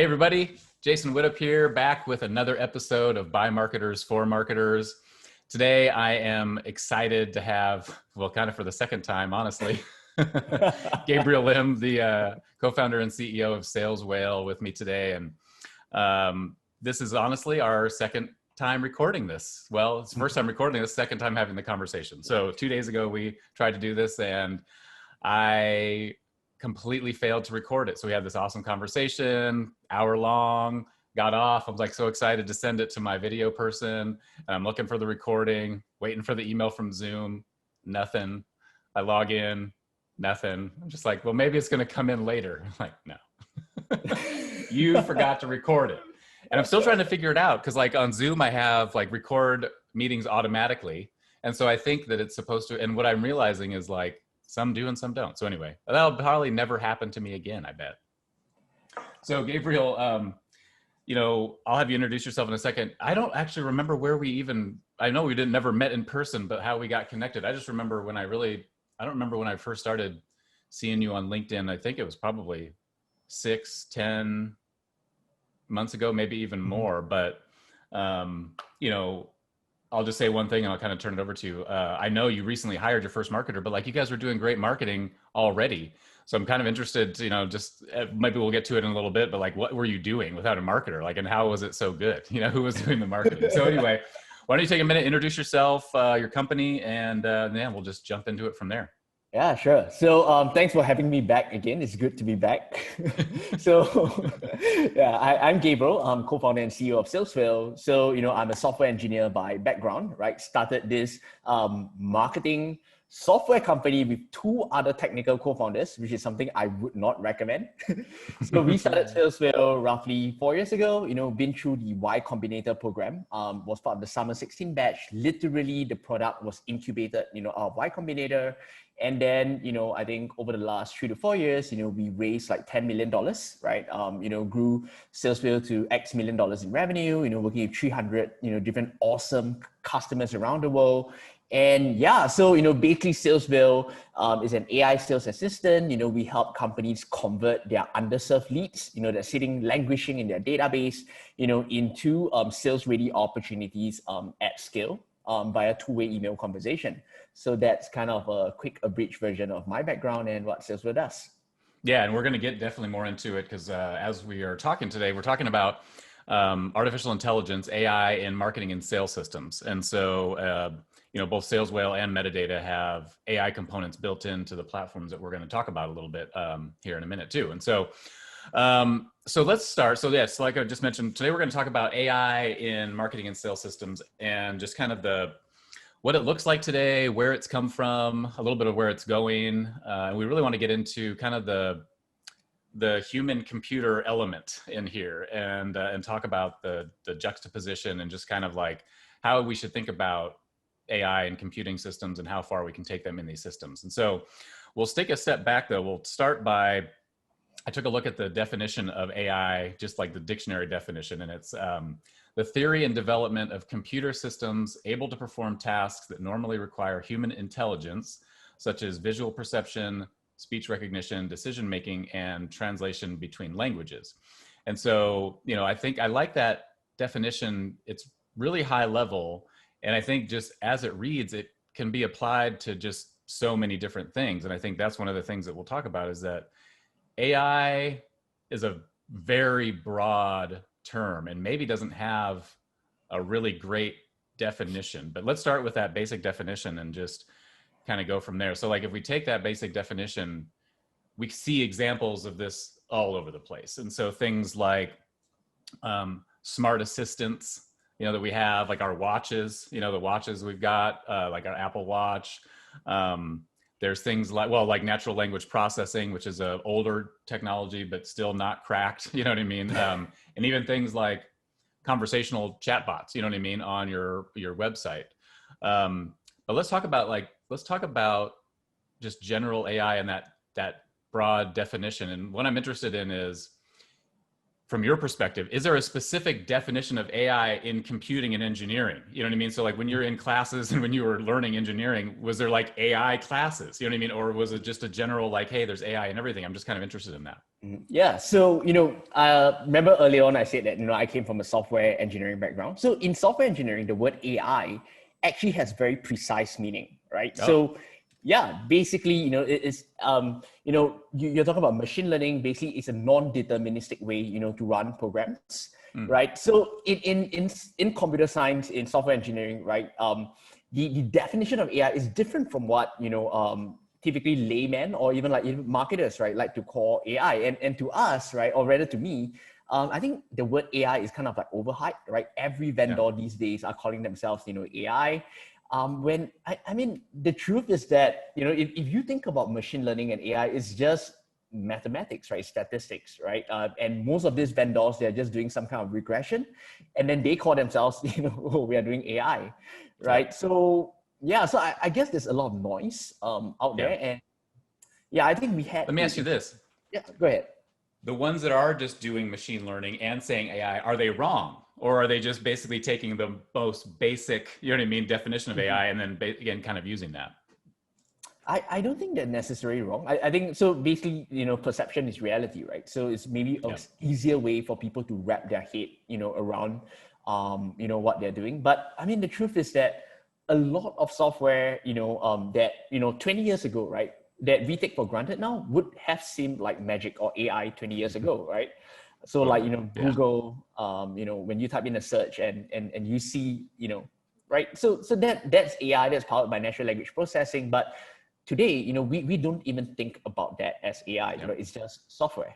everybody, Jason Widdop here, back with another episode of By Marketers for Marketers. Today I am excited to have, well, kind of for the second time, honestly, Gabriel Lim, the co-founder and CEO of Sales Whale, with me today. And this is honestly our second time recording this. Well, it's the first time recording this, second time having the conversation. So 2 days ago, we tried to do this and I completely failed to record it. So we had this awesome conversation, hour long, got off. I was like so excited to send it to my video person. And I'm looking for the recording, waiting for the email from Zoom, nothing. I log in, nothing. I'm just like, well, maybe it's going to come in later. I'm like, no, you forgot to record it. And I'm still trying to figure it out because like on Zoom, I have like record meetings automatically. And so I think that it's supposed to, and what I'm realizing is like, some do and some don't. So anyway, that'll probably never happen to me again, I bet. So Gabriel, I'll have you introduce yourself in a second. I don't actually remember where we even, I know we never met in person, but how we got connected. I just remember when I don't remember when I first started seeing you on LinkedIn. I think it was probably 6-10 months ago, maybe even more. But, I'll just say one thing and I'll kind of turn it over to you. I know you recently hired your first marketer, but like you guys were doing great marketing already. So I'm kind of interested, maybe we'll get to it in a little bit, but like, what were you doing without a marketer? Like, and how was it so good? Who was doing the marketing? So anyway, why don't you take a minute, introduce yourself, your company, and then we'll just jump into it from there. Yeah, sure. So thanks for having me back again. It's good to be back. I'm Gabriel. I'm co-founder and CEO of Sales Whale. So, I'm a software engineer by background, right? Started this marketing software company with two other technical co-founders, which is something I would not recommend. So we started Sales Whale roughly 4 years ago, been through the Y Combinator program, was part of the Summer 16 batch. Literally the product was incubated, out of Y Combinator. And then, I think over the last 3 to 4 years, we raised like $10 million, right? Grew Sales Whale to X million dollars in revenue, working with 300, different awesome customers around the world. And yeah, so, basically Sales Whale is an AI sales assistant. We help companies convert their underserved leads, that sitting languishing in their database, into sales ready opportunities at scale via two-way email conversation. So that's kind of a quick abridged version of my background and what Sales Whale does. Yeah, and we're going to get definitely more into it because as we are talking today, we're talking about artificial intelligence, AI in marketing and sales systems. And so, both Sales Whale and Metadata have AI components built into the platforms that we're going to talk about a little bit here in a minute too. And so, let's start. So yes, like I just mentioned, today we're going to talk about AI in marketing and sales systems and just kind of what it looks like today, where it's come from, a little bit of where it's going. We really want to get into kind of the human computer element in here and talk about the juxtaposition and just kind of like how we should think about AI and computing systems and how far we can take them in these systems. And so we'll take a step back though. We'll start by, I took a look at the definition of AI, just like the dictionary definition, and it's the theory and development of computer systems able to perform tasks that normally require human intelligence, such as visual perception, speech recognition, decision-making, and translation between languages. And so, I think I like that definition. It's really high level. And I think just as it reads, it can be applied to just so many different things. And I think that's one of the things that we'll talk about is that AI is a very broad term and maybe doesn't have a really great definition. But let's start with that basic definition and just kind of go from there. So like if we take that basic definition, we see examples of this all over the place. And so things like smart assistants, that we have, like our watches, the watches we've got, like our Apple Watch. There's things like natural language processing, which is an older technology, but still not cracked, you know what I mean? And even things like conversational chatbots, you know what I mean, on your website. But let's talk about just general AI and that broad definition. And what I'm interested in is, from your perspective, is there a specific definition of AI in computing and engineering? You know what I mean? So like when you're in classes and when you were learning engineering, was there like AI classes? You know what I mean? Or was it just a general like, hey, there's AI and everything? I'm just kind of interested in that. Yeah. So, remember earlier on I said that, I came from a software engineering background. So in software engineering, the word AI actually has very precise meaning, right? Oh, So yeah, basically, it is, you're talking about machine learning. Basically, it's a non-deterministic way, to run programs, right? So in computer science, in software engineering, right, the definition of AI is different from what, typically laymen or even like even marketers, right, like to call AI. And to us, right, or rather to me, I think the word AI is kind of like overhyped, right? Every vendor these days are calling themselves, AI. When I mean, the truth is that, if you think about machine learning and AI, it's just mathematics, right? Statistics, right? And most of these vendors, they're just doing some kind of regression, and then they call themselves, oh, we are doing AI, right? yeah. So yeah, so I guess there's a lot of noise out Yeah. there, and yeah, I think we Let had me to. ask you this. Yeah, go ahead. The ones that are just doing machine learning and saying AI, are they wrong? Or are they just basically taking the most basic, you know what I mean, definition of AI and then again, kind of using that? I don't think they're necessarily wrong. I think so. Basically, perception is reality, right? So it's maybe an Yeah. easier way for people to wrap their head, around, what they're doing. But I mean, the truth is that a lot of software, that 20 years ago, right, that we take for granted now would have seemed like magic or AI 20 years ago, right? So like Totally. Yeah. Google, when you type in a search and you see, right? So that's AI, that's powered by natural language processing, but today, we don't even think about that as AI. Yeah. It's just software.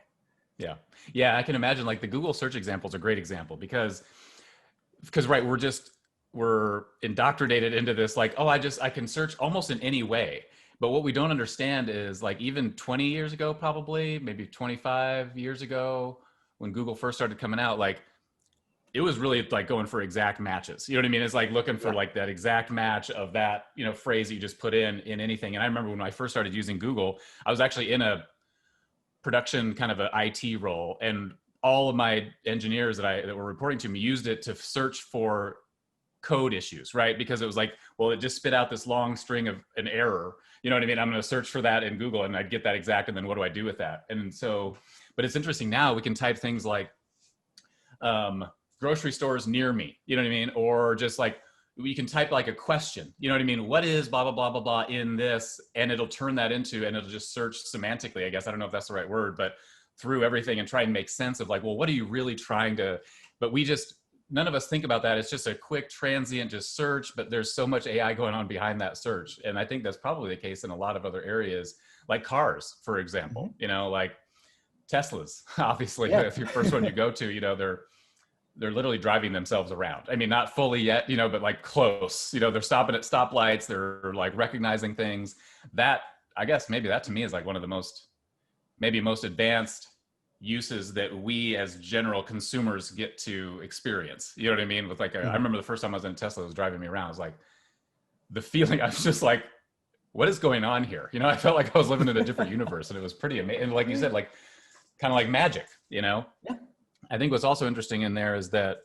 Yeah. Yeah. I can imagine like the Google search example is a great example because right, we're indoctrinated into this, like, oh, I can search almost in any way. But what we don't understand is like even 20 years ago, probably maybe 25 years ago, when Google first started coming out, like it was really like going for exact matches. You know what I mean? It's like looking for Yeah. like that exact match of that, phrase that you just put in anything. And I remember when I first started using Google, I was actually in a production kind of an IT role, and all of my engineers that were reporting to me used it to search for code issues, right? Because it was like, well, it just spit out this long string of an error. You know what I mean? I'm going to search for that in Google and I'd get that exact. And then what do I do with that? And so, but it's interesting now we can type things like, grocery stores near me, you know what I mean? Or just like, we can type like a question, you know what I mean? What is blah, blah, blah, blah, blah in this? And it'll turn that into, and it'll just search semantically, I guess. I don't know if that's the right word, but through everything and try and make sense of like, well, what are you really trying to, but none of us think about that. It's just a quick transient, just search, but there's so much AI going on behind that search. And I think that's probably the case in a lot of other areas, like cars, for example, like Teslas, obviously, Yeah. if your first one you go to, they're literally driving themselves around. I mean, not fully yet, but like close, they're stopping at stoplights. They're like recognizing things. That, I guess maybe that to me is like one of the most advanced uses that we as general consumers get to experience. You know what I mean? With like, I remember the first time I was in a Tesla, it was driving me around. I was like, the feeling, I was just like, what is going on here? I felt like I was living in a different universe, and it was pretty amazing. And like you said, like kind of like magic, Yeah. I think what's also interesting in there is that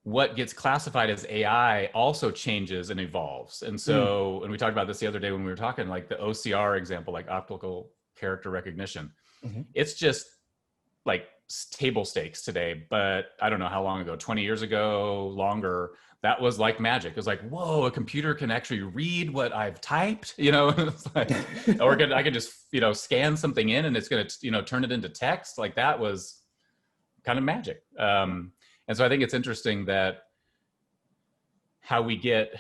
what gets classified as AI also changes and evolves. And so, and we talked about this the other day when we were talking, like the OCR example, like optical character recognition. It's just like table stakes today, but I don't know how long ago, 20 years ago, longer, that was like magic. It was like, whoa, a computer can actually read what I've typed, it's like, or I can just, scan something in and it's going to, turn it into text. Like that was kind of magic. And so I think it's interesting that how we get,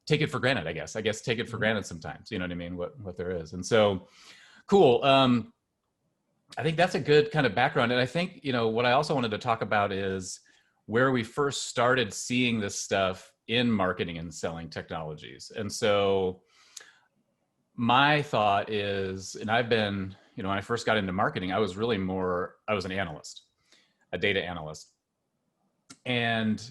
take it for granted, I guess take it for granted sometimes, you know what I mean? What there is. And so cool. I think that's a good kind of background. And I think, what I also wanted to talk about is where we first started seeing this stuff in marketing and selling technologies. And so my thought is, and I've been, when I first got into marketing, I was an analyst, a data analyst. And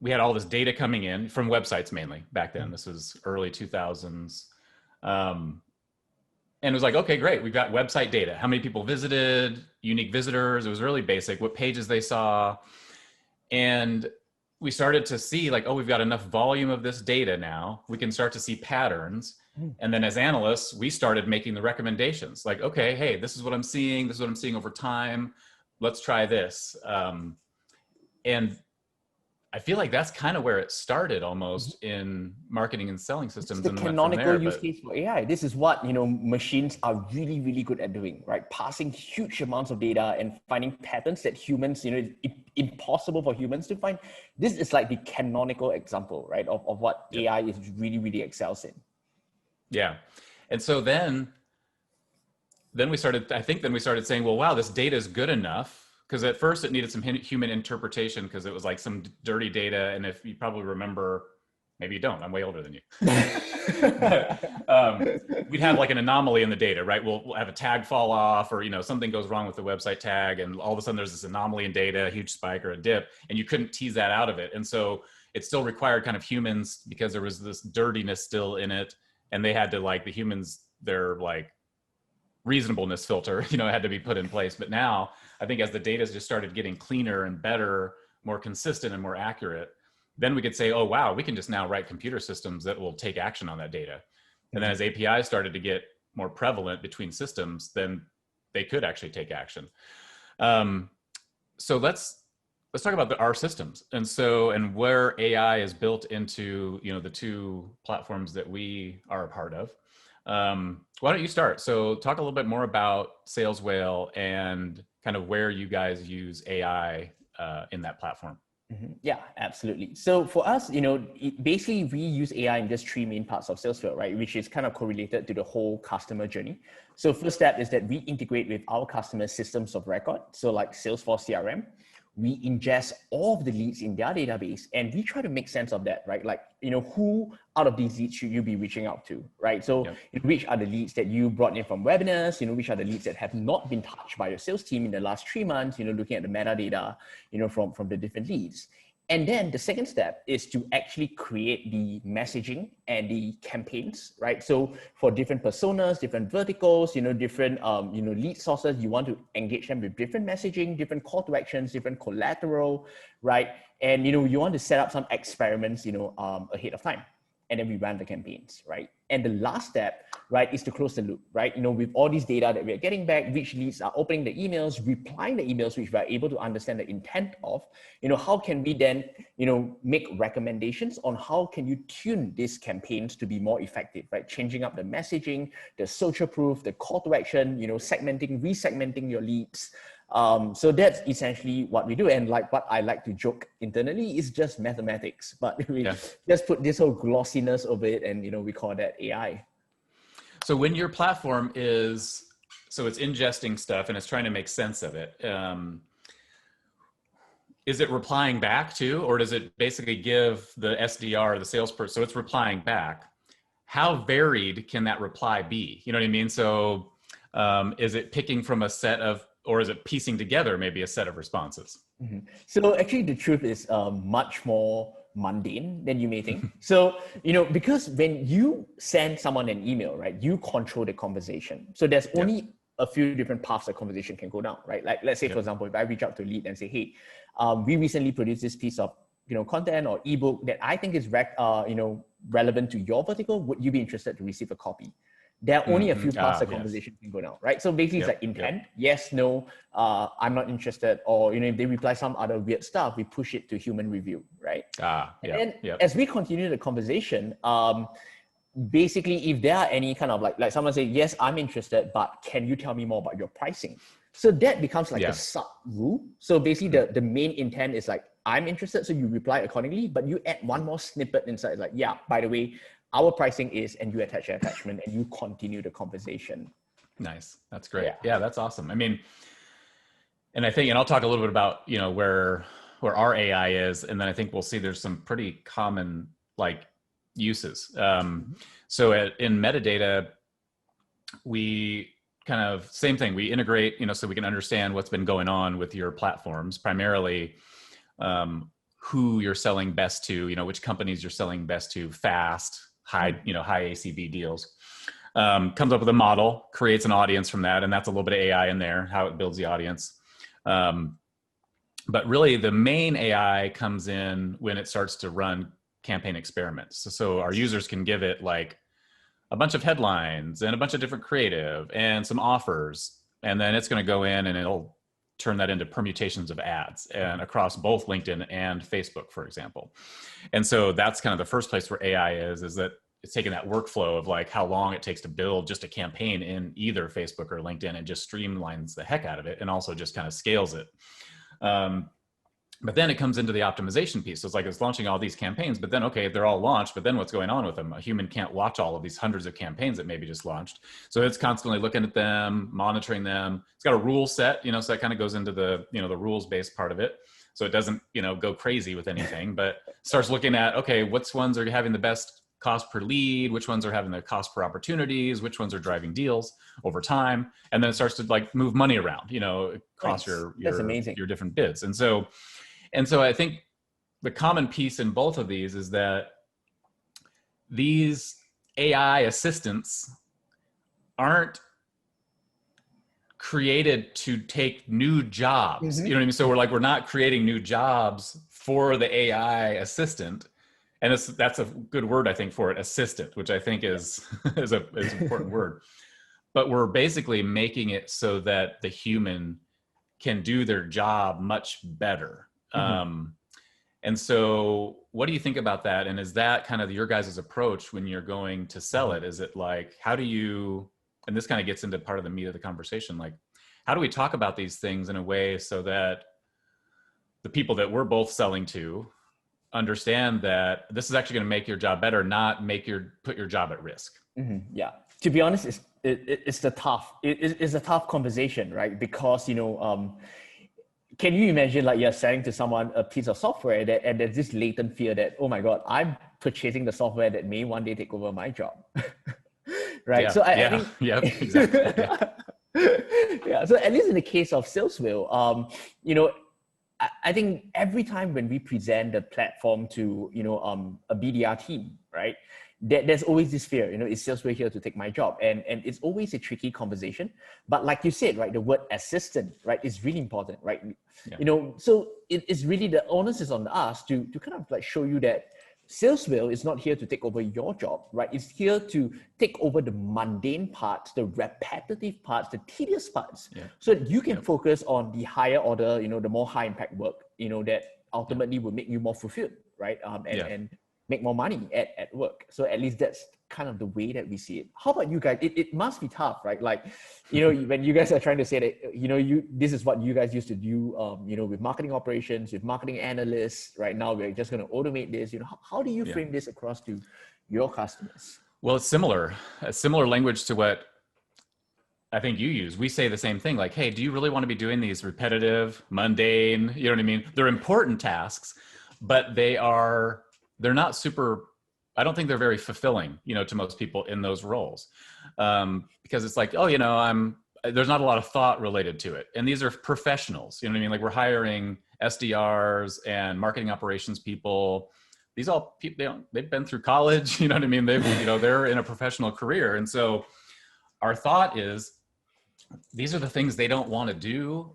we had all this data coming in from websites mainly back then. This was early 2000s. and it was like, okay, great. We've got website data. How many people visited, unique visitors. It was really basic, what pages they saw. And we started to see like, oh, we've got enough volume of this data now. We can start to see patterns. And then as analysts, we started making the recommendations like, okay, hey, this is what I'm seeing. This is what I'm seeing over time. Let's try this. And I feel like that's kind of where it started almost in marketing and selling systems. It's the And canonical use but case for AI. This is what, machines are really, really good at doing, right? Passing huge amounts of data and finding patterns that humans, it's impossible for humans to find. This is like the canonical example, right? Of what AI is really, really excels in. Yeah. And so then we started, then we started saying, well, wow, this data is good enough. Because at first it needed some human interpretation because it was like some dirty data. And if you probably remember, maybe you don't, I'm way older than you. But, we'd have like an anomaly in the data, right? We'll have a tag fall off or, something goes wrong with the website tag. And all of a sudden there's this anomaly in data, a huge spike or a dip, and you couldn't tease that out of it. And so it still required kind of humans because there was this dirtiness still in it. And they had to like the humans, their like reasonableness filter, had to be put in place. But now I think as the data just started getting cleaner and better, more consistent and more accurate, then we could say, oh, wow, we can just now write computer systems that will take action on that data. And then as APIs started to get more prevalent between systems, then they could actually take action. So let's talk about our systems. And where AI is built into, the two platforms that we are a part of. Why don't you start? So talk a little bit more about Sales Whale and kind of where you guys use AI in that platform. Yeah, absolutely. So for us, basically we use AI in just three main parts of Sales Whale, right? Which is kind of correlated to the whole customer journey. So first step is that we integrate with our customer systems of record. So like Salesforce CRM, we ingest all of the leads in their database and we try to make sense of that, right? Like, who out of these leads should you be reaching out to, right? So which are the leads that you brought in from webinars, which are the leads that have not been touched by your sales team in the last 3 months, looking at the metadata, from the different leads. And then the second step is to actually create the messaging and the campaigns, right? So for different personas, different verticals, different, lead sources, you want to engage them with different messaging, different call to actions, different collateral, right? And, you want to set up some experiments, ahead of time. And then we run the campaigns, right? And the last step, right, is to close the loop, right? With all this data that we're getting back, which leads are opening the emails, replying the emails, which we're able to understand the intent of, how can we then, make recommendations on how can you tune these campaigns to be more effective, right? Changing up the messaging, the social proof, the call to action, segmenting, resegmenting your leads. So that's essentially what we do. And like what I like to joke internally is just mathematics, but we just put this whole glossiness over it and, we call that AI. So when your platform it's ingesting stuff and it's trying to make sense of it, is it replying back too, or does it basically give the SDR, the salesperson, so it's replying back? How varied can that reply be? You know what I mean? So is it picking from a set of, or is it piecing together maybe a set of responses? Mm-hmm. So actually the truth is much more mundane than you may think. So, because when you send someone an email, right, you control the conversation. So there's only a few different paths the conversation can go down, right? Like let's say, for example, if I reach out to a lead and say, hey, we recently produced this piece of content or ebook that I think is relevant to your vertical. Would you be interested to receive a copy? There are only a few parts the conversation can go down, right? So basically it's like intent, yes, no, I'm not interested. Or, if they reply some other weird stuff, we push it to human review, right? And as we continue the conversation, basically if there are any kind of like someone say, yes, I'm interested, but can you tell me more about your pricing? So that becomes like a sub rule. So basically the main intent is like, I'm interested, so you reply accordingly, but you add one more snippet inside, like, yeah, by the way, our pricing is, and you attach an attachment and you continue the conversation. Nice. That's great. Yeah, that's awesome. I mean, and I think, and I'll talk a little bit about, where our AI is, and then I think we'll see there's some pretty common like uses. So in metadata, we kind of same thing. We integrate, so we can understand what's been going on with your platforms, primarily who you're selling best to, which companies you're selling best to fast, high ACV deals. comes up with a model, creates an audience from that, and that's a little bit of AI in there, how it builds the audience. But really, the main AI comes in when it starts to run campaign experiments. So our users can give it like a bunch of headlines and a bunch of different creative and some offers, and then it's going to go in and it'll turn that into permutations of ads and across both LinkedIn and Facebook, for example. And so that's kind of the first place where AI is that it's taking that workflow of like how long it takes to build just a campaign in either Facebook or LinkedIn and just streamlines the heck out of it, and also just kind of scales it. But then it comes into the optimization piece. So it's like it's launching all these campaigns, but then, okay, they're all launched, but then what's going on with them? A human can't watch all of these hundreds of campaigns that maybe just launched. So it's constantly looking at them, monitoring them. It's got a rule set, so that kind of goes into the, the rules-based part of it. So it doesn't, go crazy with anything, but starts looking at, okay, which ones are having the best cost per lead, which ones are having the cost per opportunities, which ones are driving deals over time. And then it starts to like move money around, across your different bids. And so I think the common piece in both of these is that these AI assistants aren't created to take new jobs. You know what I mean? So we're not creating new jobs for the AI assistant. And that's a good word, I think, for it, assistant, which I think is an important word. But we're basically making it so that the human can do their job much better. And so what do you think about that? And is that kind of your guys' approach when you're going to sell it? Is it like, how do you, and this kind of gets into part of the meat of the conversation, like, how do we talk about these things in a way so that the people that we're both selling to understand that this is actually going to make your job better, not put your job at risk? Yeah. To be honest, it's a tough conversation, right? Because, can you imagine like you're selling to someone a piece of software and there's this latent fear that, oh my God, I'm purchasing the software that may one day take over my job, right? Yeah, so I think, exactly. Yeah. So at least in the case of SalesWhale, I think every time when we present the platform to, a BDR team, right? There's always this fear, is SalesWhale here to take my job? And it's always a tricky conversation. But like you said, right, the word assistant, right, is really important, right? Yeah. So it's really the onus is on us to kind of like show you that SalesWhale is not here to take over your job, right? It's here to take over the mundane parts, the repetitive parts, the tedious parts, so that you can focus on the higher order, the more high impact work, that ultimately will make you more fulfilled, right? And make more money at work. So at least that's kind of the way that we see it. How about you guys? It must be tough, right? Like, when you guys are trying to say that, this is what you guys used to do, with marketing operations, with marketing analysts. Right now, we're just going to automate this. How do you frame this across to your customers? Well, it's similar. A similar language to what I think you use. We say the same thing, like, hey, do you really want to be doing these repetitive, mundane, you know what I mean? They're important tasks, but they're not super, I don't think they're very fulfilling, to most people in those roles. Because it's like, oh, there's not a lot of thought related to it. And these are professionals, you know what I mean? Like we're hiring SDRs and marketing operations people. These all people, they've been through college, you know what I mean? They're in a professional career. And so our thought is, these are the things they don't want to do.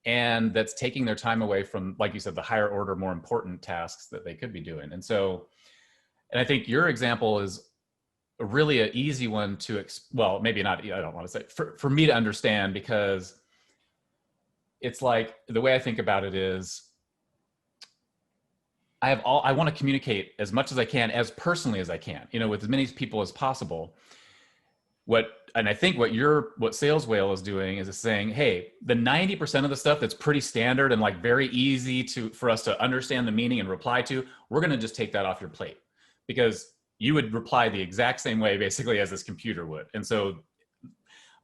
And that's taking their time away from, like you said, the higher order, more important tasks that they could be doing. And I think your example is really an easy one to, well, maybe not, I don't want to say, for me to understand, because it's like, the way I think about it is, I want to communicate as much as I can, as personally as I can, with as many people as possible. And I think what SalesWhale is doing is it's saying, hey, the 90% of the stuff that's pretty standard and like very easy for us to understand the meaning and reply to, we're going to just take that off your plate, because you would reply the exact same way basically as this computer would. And so,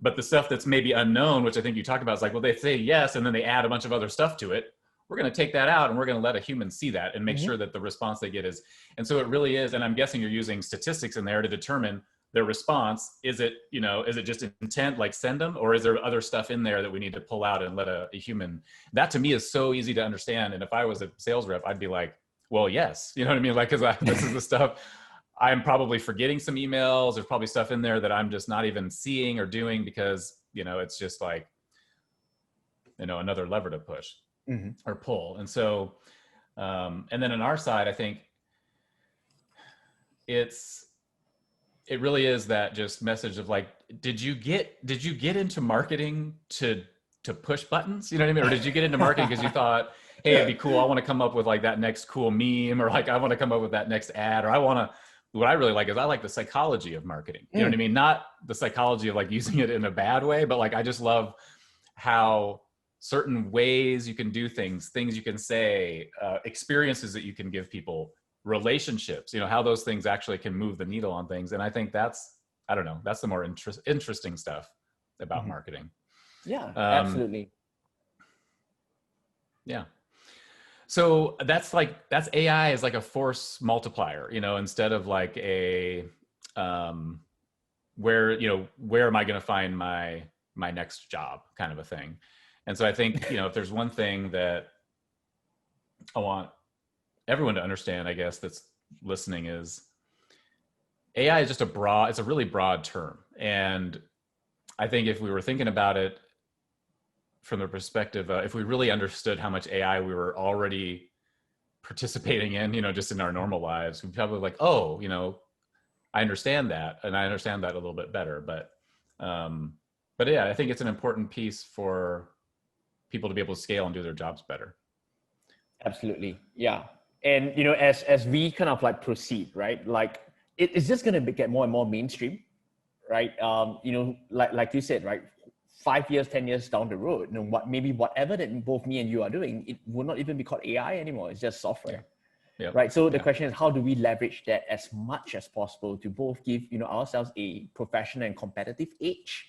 but the stuff that's maybe unknown, which I think you talked about, is like, well, they say yes, and then they add a bunch of other stuff to it. We're going to take that out and we're going to let a human see that and make sure that the response they get is, and so it really is. And I'm guessing you're using statistics in there to determine their response. Is it just intent, like send them, or is there other stuff in there that we need to pull out and let a human? That to me is so easy to understand. And if I was a sales rep, I'd be like, well, yes, you know what I mean? Like, cause this is the stuff I'm probably forgetting some emails. There's probably stuff in there that I'm just not even seeing or doing because, it's just like, another lever to push or pull. And so, and then on our side, I think it really is that just message of like, did you get into marketing to push buttons? You know what I mean? Or did you get into marketing because you thought, hey, it'd be cool. I want to come up with like that next cool meme, or like, I want to come up with that next ad, or what I really like is I like the psychology of marketing. You know what I mean? Not the psychology of like using it in a bad way, but like, I just love how certain ways you can do things you can say, experiences that you can give people, relationships, how those things actually can move the needle on things. And I think that's the more interesting stuff about marketing. Yeah, absolutely. Yeah. So that's AI is like a force multiplier, instead of like a, where am I going to find my next job kind of a thing. And so I think, if there's one thing that I want everyone to understand, I guess, that's listening, is AI is just it's a really broad term. And I think if we were thinking about it from the perspective, if we really understood how much AI we were already participating in, just in our normal lives, we'd probably like, oh, I understand that. And I understand that a little bit better. But yeah, I think it's an important piece for people to be able to scale and do their jobs better. Absolutely. Yeah. And, as we kind of like proceed, right? Like it's just going to get more and more mainstream, right? Like you said, right? 5 years, 10 years down the road, whatever that both me and you are doing, it will not even be called AI anymore. It's just software. Yeah. Right. So the question is, how do we leverage that as much as possible to both give, ourselves a professional and competitive edge,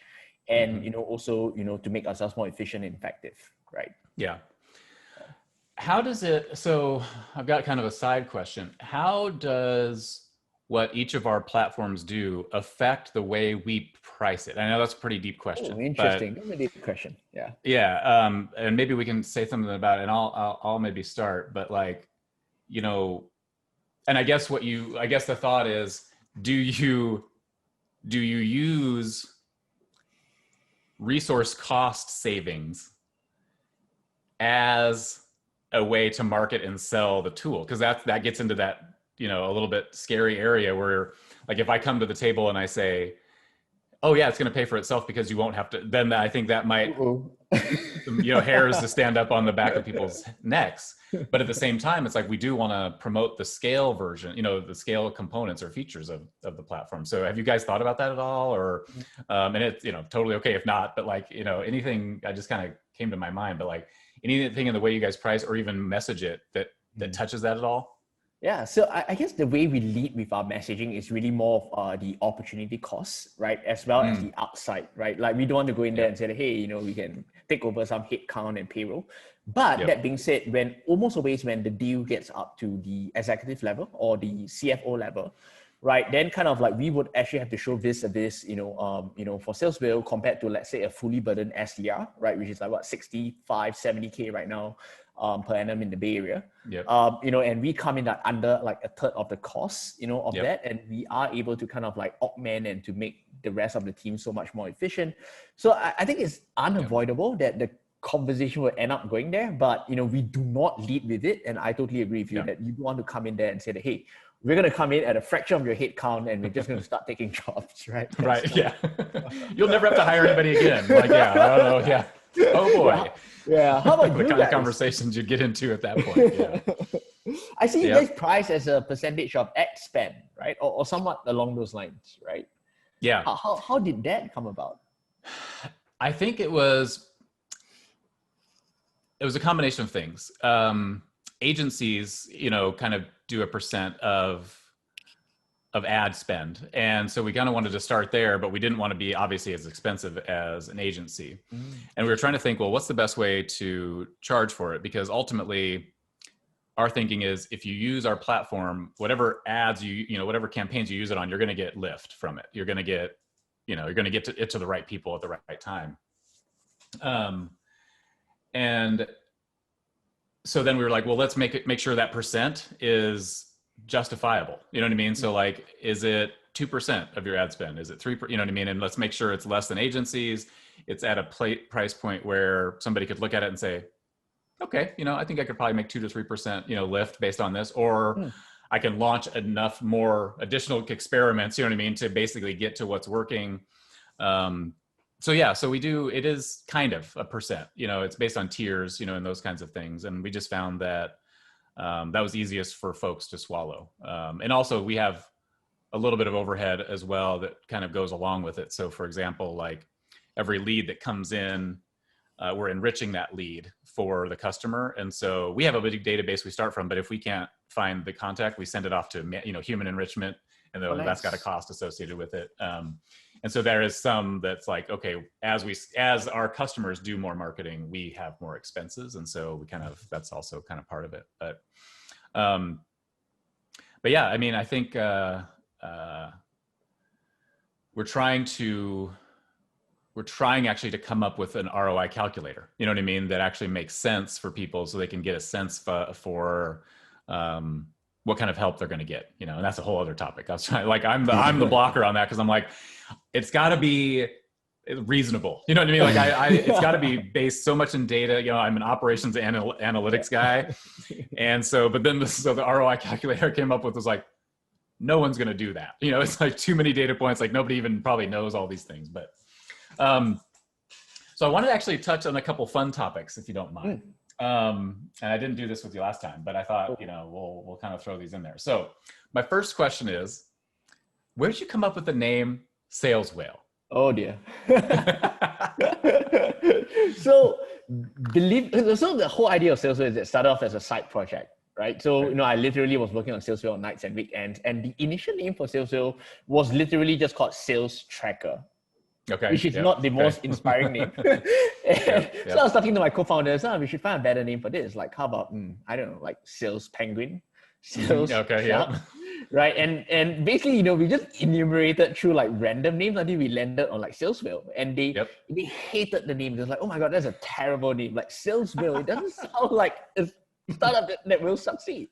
and, also, to make ourselves more efficient and effective. Right. Yeah. How does it, so I've got kind of a side question. How does what each of our platforms do affect the way we price it? I know that's a pretty deep question. Oh, interesting. That's a deep question. Yeah. Yeah. And maybe we can say something about it, and I'll maybe start, but like, and I guess the thought is, do you use resource cost savings as a way to market and sell the tool? Because that gets into that, a little bit scary area where, like, if I come to the table and I say, oh yeah, it's going to pay for itself because you won't have to, then I think that might, hairs to stand up on the back of people's necks. But at the same time, it's like, we do want to promote the scale version, the scale components or features of the platform. So have you guys thought about that at all? Or, and it's, totally okay if not, but like, anything, I just kind of came to my mind, but like anything in the way you guys price or even message it that touches that at all? Yeah, so I guess the way we lead with our messaging is really more of the opportunity costs, right? As well as the upside, right? Like, we don't want to go in there and say, hey, we can take over some headcount and payroll. But that being said, when the deal gets up to the executive level or the CFO level, right, then kind of like we would actually have to show vis-a-vis, for Salesville compared to, let's say, a fully burdened SDR, right, which is like what, 65, 70K right now per annum in the Bay Area. Yep. And we come in at under like a third of the cost, of that, and we are able to kind of like augment and to make the rest of the team so much more efficient. So I think it's unavoidable that the conversation will end up going there, but we do not lead with it. And I totally agree with you that you want to come in there and say that, hey, we're going to come in at a fraction of your head count and we're just going to start taking jobs, right? Right. So, yeah. You'll never have to hire anybody again. Like, I don't know. Yeah. Oh boy. Yeah. How about the you kind guys? of conversations you get into at that point. Yeah. I see you guys price as a percentage of ad spend, right? Or somewhat along those lines, right? Yeah. How did that come about? I think it was a combination of things. Agencies, kind of do a percent of ad spend. And so we kind of wanted to start there, but we didn't want to be obviously as expensive as an agency. And we were trying to think, well, what's the best way to charge for it? Because ultimately our thinking is, if you use our platform, whatever ads whatever campaigns you use it on, you're going to get lift from it. You're going to get, you're going to get it to the right people at the right time. And so then we were like, well, let's make sure that percent is justifiable. You know what I mean? So like, is it 2% of your ad spend? Is it 3%? You know what I mean? And let's make sure it's less than agencies. It's at a price point where somebody could look at it and say, okay, you know, I think I could probably make 2 to 3%, you know, lift based on this, or I can launch enough more additional experiments, you know what I mean, to basically get to what's working. So yeah, so we do, it is kind of a percent, you know, it's based on tiers, you know, and those kinds of things. And we just found that that was easiest for folks to swallow. And also we have a little bit of overhead as well that kind of goes along with it. So for example, like every lead that comes in, we're enriching that lead for the customer. And so we have a big database we start from, but if we can't find the contact, we send it off to, you know, human enrichment, and then that's got a cost associated with it. And so there is some that's like, okay, as our customers do more marketing, we have more expenses. And so we kind of, that's also kind of part of it. But yeah, I mean, I think we're trying actually to come up with an ROI calculator, you know what I mean, that actually makes sense for people so they can get a sense for what kind of help they're going to get, you know, and that's a whole other topic. I was trying, like, I'm the blocker on that, because I'm like, it's got to be reasonable, you know what I mean? Like it's got to be based so much in data, you know, I'm an operations analytics guy. And so, but then so the ROI calculator came up with was like, no one's going to do that. You know, it's like too many data points. Like nobody even probably knows all these things, but so I wanted to actually touch on a couple fun topics, if you don't mind. And I didn't do this with you last time, but I thought, you know, we'll kind of throw these in there. So my first question is, where did you come up with the name Sales Whale? Oh dear. So the whole idea of Sales Whale is it started off as a side project, right? So, you know, I literally was working on Sales Whale on nights and weekends, and the initial name for Sales Whale was literally just called Sales Tracker. Okay. Which is not the most inspiring name. So I was talking to my co-founders, we should find a better name for this. Like, how about, I don't know, like Sales Penguin, Sales Shark, right? And basically, you know, we just enumerated through like random names until we landed on like Sales Whale. And they hated the name. They're like, oh my God, that's a terrible name. Like Sales Whale, it doesn't sound like a startup that will succeed,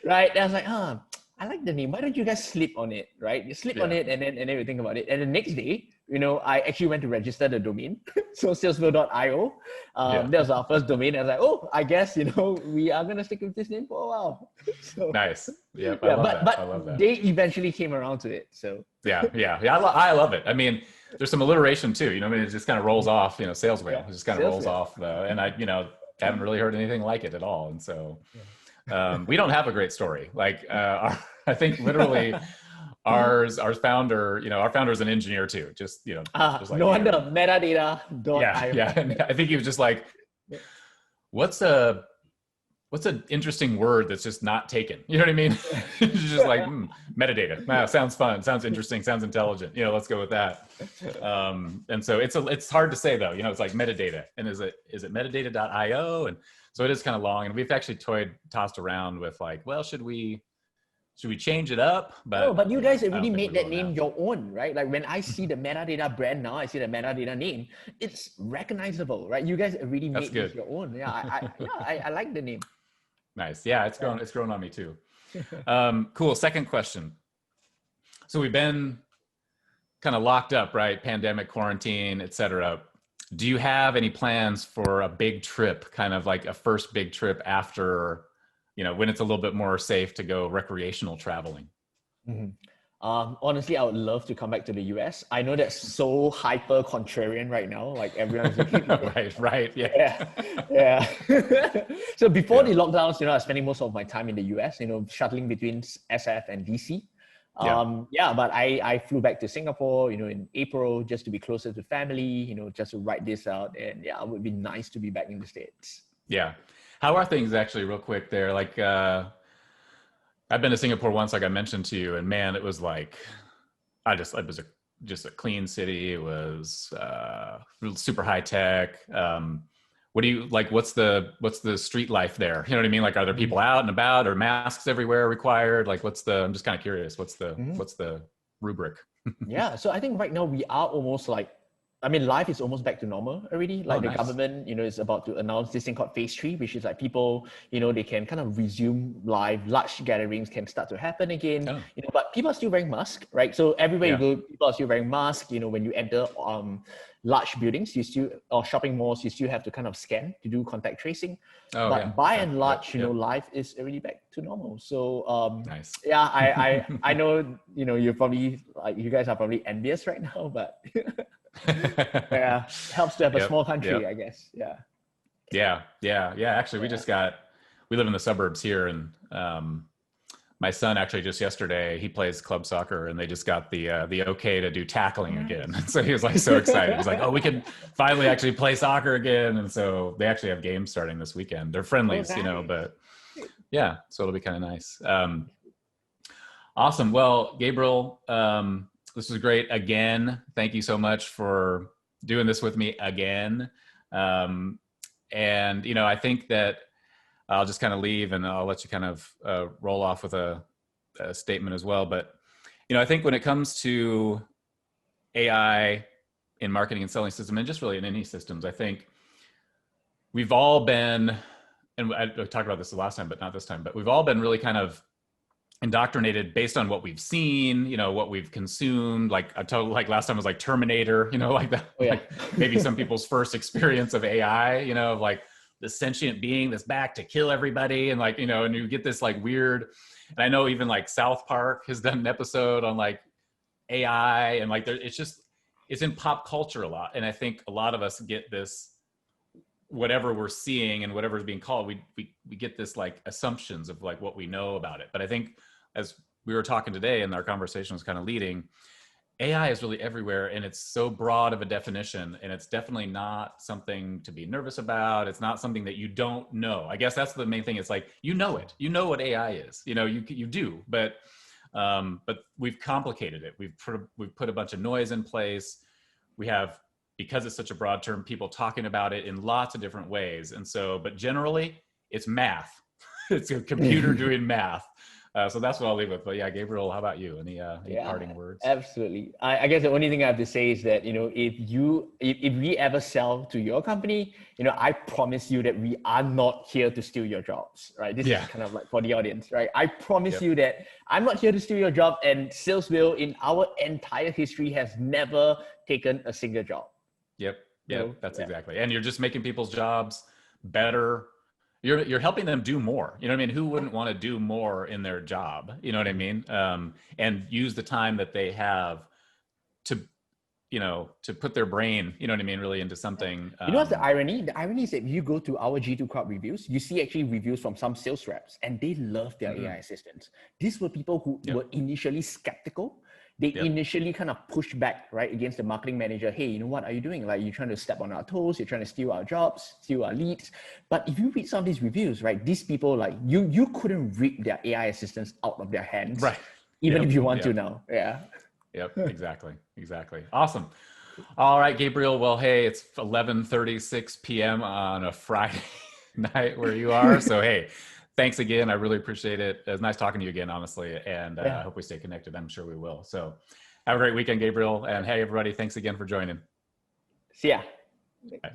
right? And I was like, I like the name. Why don't you guys sleep on it, right? You sleep on it and then we think about it. And the next day, you know, I actually went to register the domain. So saleswhale.io. That was our first domain. I was like, oh, I guess, you know, we are going to stick with this name for a while. So, nice. I love that. They eventually came around to it. So I love it. I mean, there's some alliteration too, you know, I mean, it just kind of rolls off, you know, Sales Whale. It just kind of rolls off. And I, you know, haven't really heard anything like it at all. And so we don't have a great story. Like, I think literally our founder is an engineer too. Just, you know, just like, no wonder metadata.io. Yeah. And I think he was just like, what's an interesting word that's just not taken? You know what I mean? He's just like, metadata. Sounds fun. Sounds interesting. Sounds intelligent. You know, let's go with that. And so it's hard to say though, you know, it's like metadata, and is it metadata.io? And so it is kind of long, and we've actually tossed around with like, well, should we change it up? But you guys already made that name your own, right? Like when I see the metadata brand now, I see the metadata name, it's recognizable, right? You guys already made this your own. Yeah, I like the name. Nice. Yeah, it's grown on me too. Cool. Second question. So we've been kind of locked up, right? Pandemic, quarantine, et cetera. Do you have any plans for a big trip, kind of like a first big trip after, you know, when it's a little bit more safe to go recreational traveling? Honestly, I would love to come back to the US. I know that's so hyper contrarian right now. Like everyone's right. Yeah. So before the lockdowns, you know, I was spending most of my time in the US, you know, shuttling between SF and DC. But I flew back to Singapore, you know, in April just to be closer to family, you know, just to write this out. And yeah, it would be nice to be back in the States. Yeah. How are things actually, real quick there? Like, I've been to Singapore once, like I mentioned to you, and man, it was like, it was just a clean city. It was super high tech. What do you like? What's the street life there? You know what I mean? Like, are there people out and about, or masks everywhere required? Like, I'm just kind of curious. What's the rubric? Yeah. So I think right now we are almost like I mean, life is almost back to normal already. Like the nice. government, is about to announce this thing called phase 3, which is like people, they can kind of resume live, large gatherings can start to happen again. Oh. But people are still wearing masks, right? So everywhere you Yeah. go, people are still wearing masks. When you enter large buildings, or shopping malls, you still have to kind of scan to do contact tracing. Oh, But yeah. by Okay. and large, Yep. life is already back to normal. So Nice. yeah, I know, you're probably like, you guys are probably envious right now, but yeah, helps to have a Yep. small country, Yep. I guess. Yeah. Yeah. Actually, we live in the suburbs here, and my son actually just yesterday, he plays club soccer, and they just got the okay to do tackling again. So he was like so excited. He's like, "Oh, we can finally actually play soccer again!" And so they actually have games starting this weekend. They're friendlies, nice. but yeah, so it'll be kind of nice. Awesome. Well, Gabriel, this was great again. Thank you so much for doing this with me again. And I think that I'll just kind of leave, and I'll let you kind of roll off with a statement as well. But I think when it comes to AI in marketing and selling system, and just really in any systems, I think we've all been, and I talked about this the last time, but not this time, but we've all been really kind of indoctrinated based on what we've seen, what we've consumed. Like I told, like last time was like Terminator, like that. Oh, yeah. Like maybe some people's first experience of AI, of like the sentient being that's back to kill everybody, and like and you get this like weird. And I know even like South Park has done an episode on like AI, and like it's in pop culture a lot. And I think a lot of us get this, whatever we're seeing and whatever is being called, we get this like assumptions of like what we know about it. But I think as we were talking today and our conversation was kind of leading, AI is really everywhere, and it's so broad of a definition, and it's definitely not something to be nervous about. It's not something that you don't know. I guess that's the main thing. It's like, you know what AI is, you do, but we've complicated it. We've put a bunch of noise in place. We have, because it's such a broad term, people talking about it in lots of different ways. And so, but generally it's math. It's a computer doing math. So that's what I'll leave with. But yeah, Gabriel, how about you? Any parting words? Absolutely. I guess the only thing I have to say is that, if we ever sell to your company, I promise you that we are not here to steal your jobs, right? This is kind of like for the audience, right? I promise you that I'm not here to steal your job, and SalesVille in our entire history has never taken a single job. Yep. That's exactly. And you're just making people's jobs better. You're helping them do more. You know what I mean? Who wouldn't want to do more in their job? You know what I mean? And use the time that they have to, to put their brain, you know what I mean, really into something. What's the irony? The irony is that if you go to our G2 Crowd reviews, you see actually reviews from some sales reps, and they love their AI assistants. These were people who were initially skeptical. They initially kind of pushed back, right, against the marketing manager. Hey, what are you doing? Like, you're trying to step on our toes. You're trying to steal our jobs, steal our leads. But if you read some of these reviews, right, these people, like, you couldn't rip their AI assistants out of their hands, right? Even if you want to now. Yeah. Yep. Exactly. Awesome. All right, Gabriel. Well, hey, it's 11:36 p.m. on a Friday night where you are. So, hey, thanks again. I really appreciate it. It was nice talking to you again, honestly. And I hope we stay connected. I'm sure we will. So have a great weekend, Gabriel. And hey, everybody, thanks again for joining. See ya. Bye.